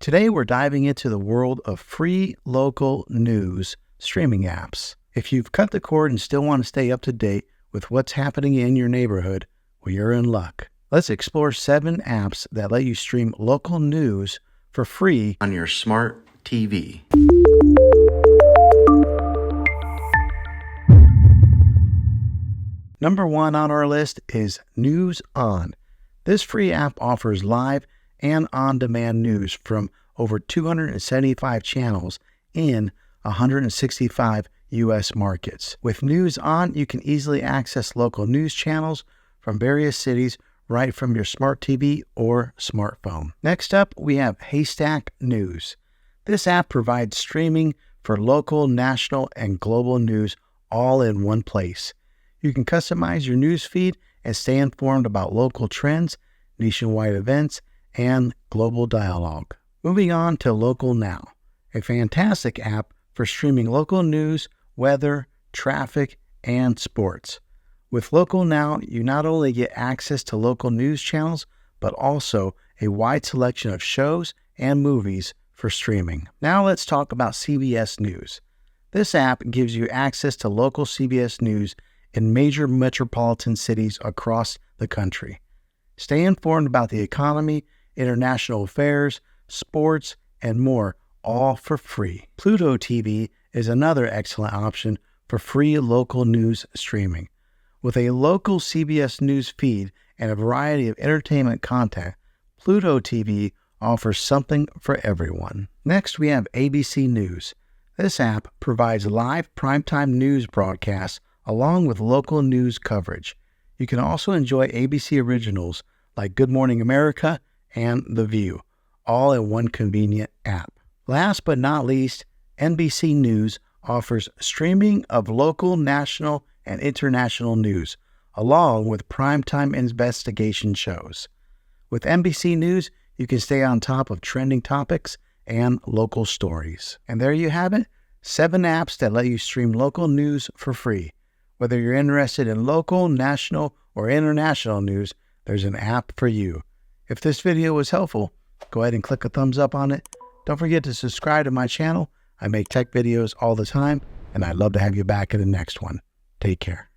Today we're diving into the world of free local news streaming apps. If you've cut the cord and still want to stay up to date with what's happening in your neighborhood, well, you're in luck. Let's explore 7 apps that let you stream local news for free on your smart TV. Number 1 on our list is News On. This free app offers live and on-demand news from over 275 channels in 165 U.S. markets. With News On, you can easily access local news channels from various cities right from your smart TV or smartphone. Next up, we have Hastac News. This app provides streaming for local, national, and global news all in one place. You can customize your news feed and stay informed about local trends, nationwide events, and global dialogue. Moving on to Local Now, a fantastic app for streaming local news, weather, traffic, and sports. With Local Now, you not only get access to local news channels, but also a wide selection of shows and movies for streaming. Now let's talk about CBS News. This app gives you access to local CBS News in major metropolitan cities across the country. Stay informed about the economy, international affairs, sports, and more, all for free. Pluto TV is another excellent option for free local news streaming. With a local CBS News feed and a variety of entertainment content, Pluto TV offers something for everyone. Next, we have ABC News. This app provides live primetime news broadcasts along with local news coverage. You can also enjoy ABC originals like Good Morning America and The View, all in one convenient app. Last but not least, NBC News offers streaming of local, national, and international news, along with primetime investigation shows. With NBC News, you can stay on top of trending topics and local stories. And there you have it, 7 apps that let you stream local news for free. Whether you're interested in local, national, or international news, there's an app for you. If this video was helpful, go ahead and click a thumbs up on it. Don't forget to subscribe to my channel. I make tech videos all the time, and I'd love to have you back in the next one. Take care.